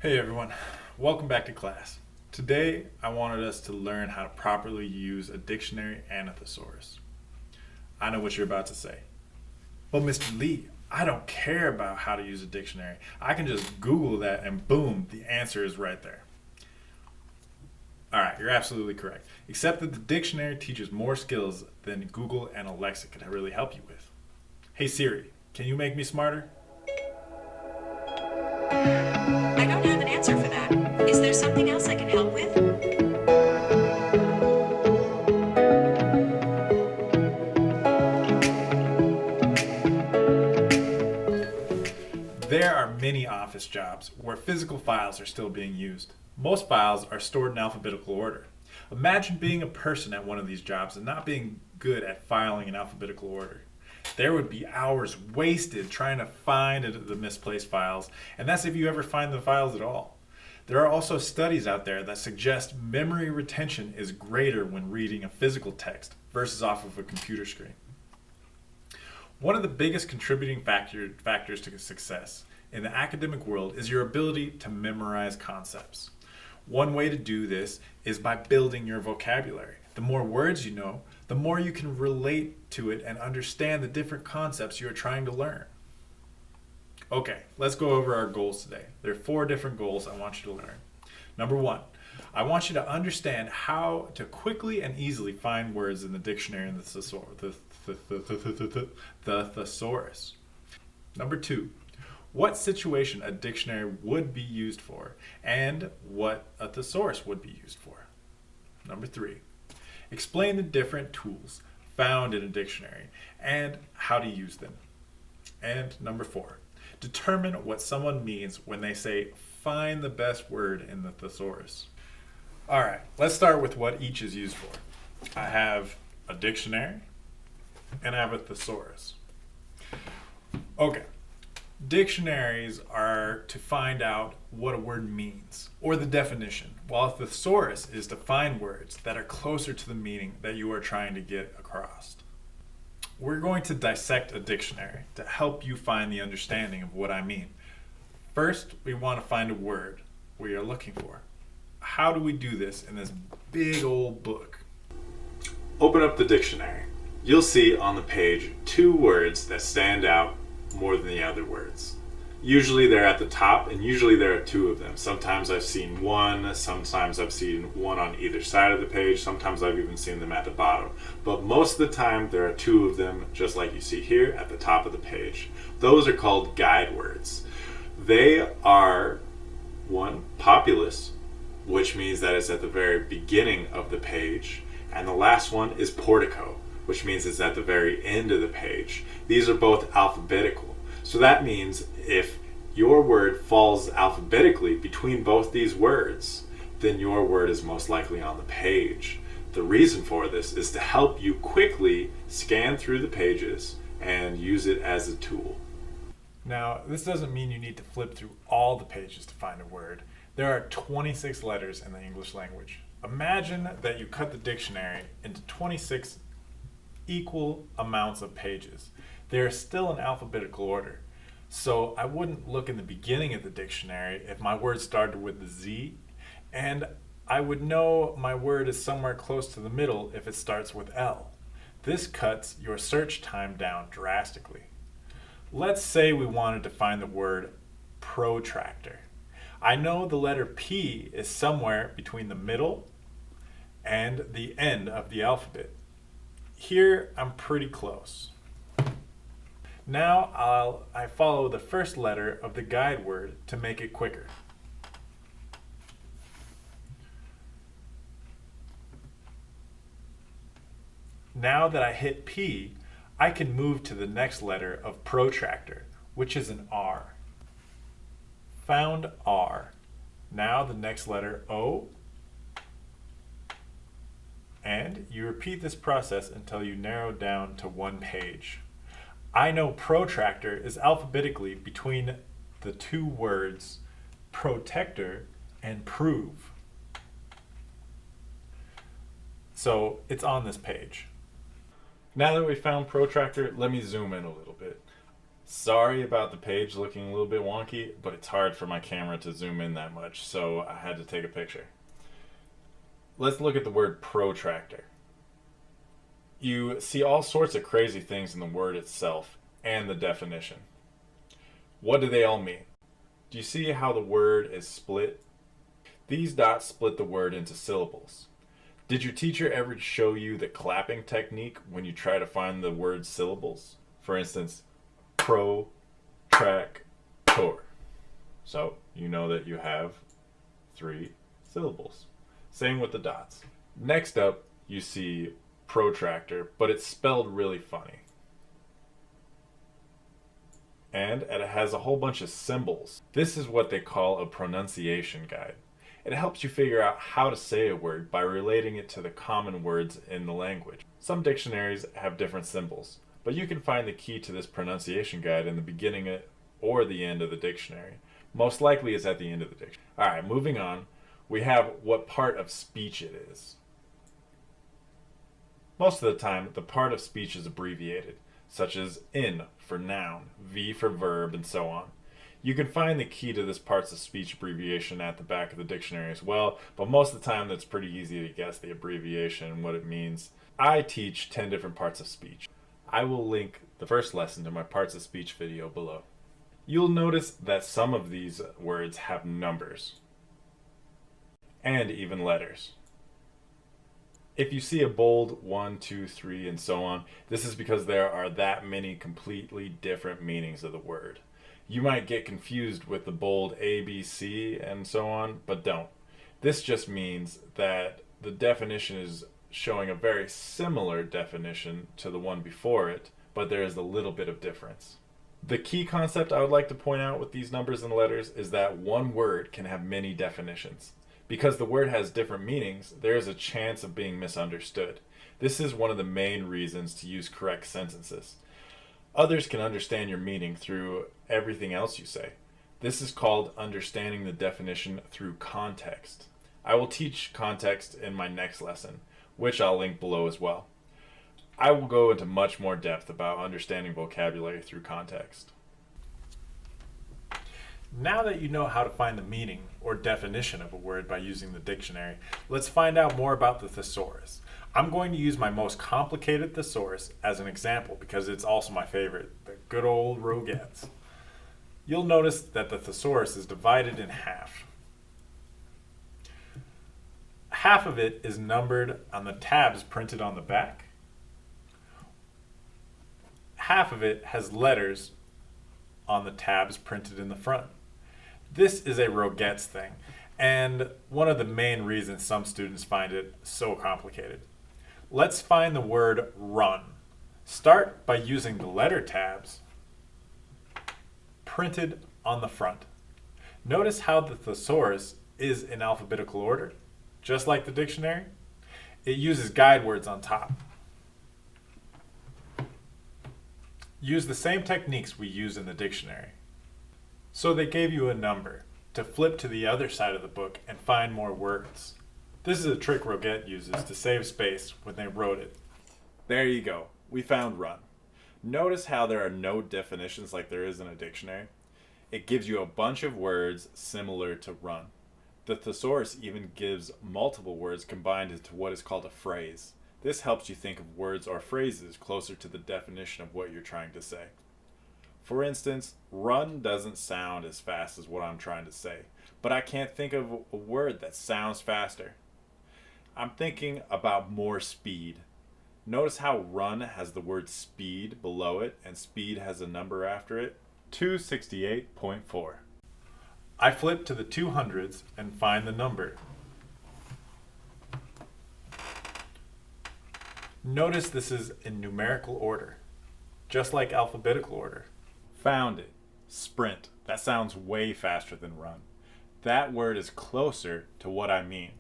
Hey everyone, welcome back to class. Today I wanted us to learn how to properly use a dictionary and a thesaurus. I know what you're about to say. But Mr. Lee, I don't care about how to use a dictionary. I can just Google that and boom, the answer is right there. Alright, you're absolutely correct. Except that the dictionary teaches more skills than Google and Alexa could really help you with. Hey Siri, can you make me smarter? I don't have an answer for that. Is there something else I can help with? There are many office jobs where physical files are still being used. Most files are stored in alphabetical order. Imagine being a person at one of these jobs and not being good at filing in alphabetical order. There would be hours wasted trying to find the misplaced files, and that's if you ever find the files at all. There are also studies out there that suggest memory retention is greater when reading a physical text versus off of a computer screen. One of the biggest contributing factors to success in the academic world is your ability to memorize concepts. One way to do this is by building your vocabulary. The more words you know, the more you can relate to it and understand the different concepts you are trying to learn. Okay, let's go over our goals today. There are 4 different goals I want you to learn. Number 1, I want you to understand how to quickly and easily find words in the dictionary and the thesaurus. Number 2, what situation a dictionary would be used for and what a thesaurus would be used for. Number 3, explain the different tools found in a dictionary and how to use them. And number 4, determine what someone means when they say find the best word in the thesaurus. Alright, let's start with what each is used for. I have a dictionary and I have a thesaurus. Okay, dictionaries are to find out what a word means or the definition, while a thesaurus is to find words that are closer to the meaning that you are trying to get across. We're going to dissect a dictionary to help you find the understanding of what I mean. First, we want to find a word we are looking for. How do we do this in this big old book? Open up the dictionary. You'll see on the page 2 words that stand out more than the other words. Usually they're at the top, and usually there are 2 of them. Sometimes I've seen 1, sometimes I've seen 1 on either side of the page, sometimes I've even seen them at the bottom. But most of the time there are 2 of them, just like you see here at the top of the page. Those are called guide words. They are 1, populous, which means that it's at the very beginning of the page, and the last one is portico, which means it's at the very end of the page. These are both alphabetical. So that means if your word falls alphabetically between both these words, then your word is most likely on the page. The reason for this is to help you quickly scan through the pages and use it as a tool. Now, this doesn't mean you need to flip through all the pages to find a word. There are 26 letters in the English language. Imagine that you cut the dictionary into 26 equal amounts of pages. They are still in alphabetical order. So I wouldn't look in the beginning of the dictionary if my word started with the Z, and I would know my word is somewhere close to the middle if it starts with L. This cuts your search time down drastically. Let's say we wanted to find the word protractor. I know the letter P is somewhere between the middle and the end of the alphabet. Here I'm pretty close. Now I follow the first letter of the guide word to make it quicker. Now that I hit P, I can move to the next letter of protractor, which is an R. Found R. Now the next letter O. And you repeat this process until you narrow down to 1 page. I know protractor is alphabetically between the 2 words protector and prove. So it's on this page. Now that we found protractor, let me zoom in a little bit. Sorry about the page looking a little bit wonky, but it's hard for my camera to zoom in that much, so I had to take a picture. Let's look at the word protractor. You see all sorts of crazy things in the word itself and the definition. What do they all mean? Do you see how the word is split? These dots split the word into syllables. Did your teacher ever show you the clapping technique when you try to find the word syllables? For instance, protractor. So you know that you have 3 syllables. Same with the dots. Next up, you see protractor, but it's spelled really funny. And it has a whole bunch of symbols. This is what they call a pronunciation guide. It helps you figure out how to say a word by relating it to the common words in the language. Some dictionaries have different symbols, but you can find the key to this pronunciation guide in the beginning or the end of the dictionary. Most likely it's at the end of the dictionary. Alright, moving on. We have what part of speech it is. Most of the time, the part of speech is abbreviated, such as N for noun, V for verb, and so on. You can find the key to this parts of speech abbreviation at the back of the dictionary as well, but most of the time it's pretty easy to guess the abbreviation and what it means. I teach 10 different parts of speech. I will link the first lesson to my parts of speech video below. You'll notice that some of these words have numbers and even letters. If you see a bold 1, 2, 3, and so on, this is because there are that many completely different meanings of the word. You might get confused with the bold A, B, C, and so on, but don't. This just means that the definition is showing a very similar definition to the one before it, but there is a little bit of difference. The key concept I would like to point out with these numbers and letters is that one word can have many definitions. Because the word has different meanings, there is a chance of being misunderstood. This is one of the main reasons to use correct sentences. Others can understand your meaning through everything else you say. This is called understanding the definition through context. I will teach context in my next lesson, which I'll link below as well. I will go into much more depth about understanding vocabulary through context. Now that you know how to find the meaning or definition of a word by using the dictionary, let's find out more about the thesaurus. I'm going to use my most complicated thesaurus as an example because it's also my favorite, the good old Roget's. You'll notice that the thesaurus is divided in half. Half of it is numbered on the tabs printed on the back. Half of it has letters on the tabs printed in the front. This is a Roget's thing, and one of the main reasons some students find it so complicated. Let's find the word run. Start by using the letter tabs printed on the front. Notice how the thesaurus is in alphabetical order, just like the dictionary. It uses guide words on top. Use the same techniques we use in the dictionary. So they gave you a number to flip to the other side of the book and find more words. This is a trick Roget uses to save space when they wrote it. There you go. We found run. Notice how there are no definitions like there is in a dictionary. It gives you a bunch of words similar to run. The thesaurus even gives multiple words combined into what is called a phrase. This helps you think of words or phrases closer to the definition of what you're trying to say. For instance, run doesn't sound as fast as what I'm trying to say, but I can't think of a word that sounds faster. I'm thinking about more speed. Notice how run has the word speed below it and speed has a number after it, 268.4. I flip to the 200s and find the number. Notice this is in numerical order, just like alphabetical order. Found it. Sprint. That sounds way faster than run. That word is closer to what I mean.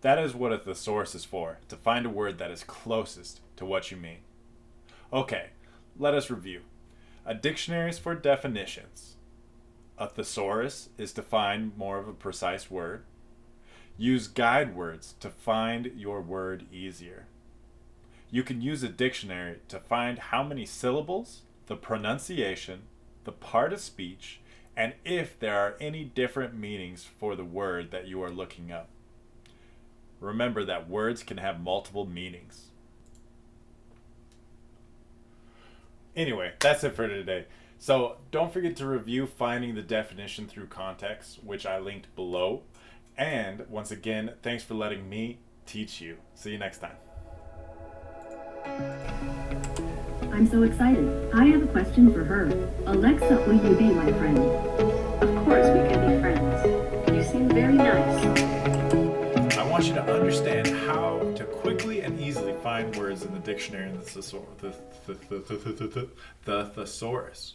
That is what a thesaurus is for, to find a word that is closest to what you mean. Okay, let us review. A dictionary is for definitions. A thesaurus is to find more of a precise word. Use guide words to find your word easier. You can use a dictionary to find how many syllables, the pronunciation, the part of speech, and if there are any different meanings for the word that you are looking up. Remember that words can have multiple meanings. Anyway, that's it for today. So don't forget to review Finding the Definition Through Context, which I linked below. And once again, thanks for letting me teach you. See you next time. I'm so excited. I have a question for her. Alexa, will you be my friend? Of course we can be friends. You seem very nice. I want you to understand how to quickly and easily find words in the dictionary in the thesaurus.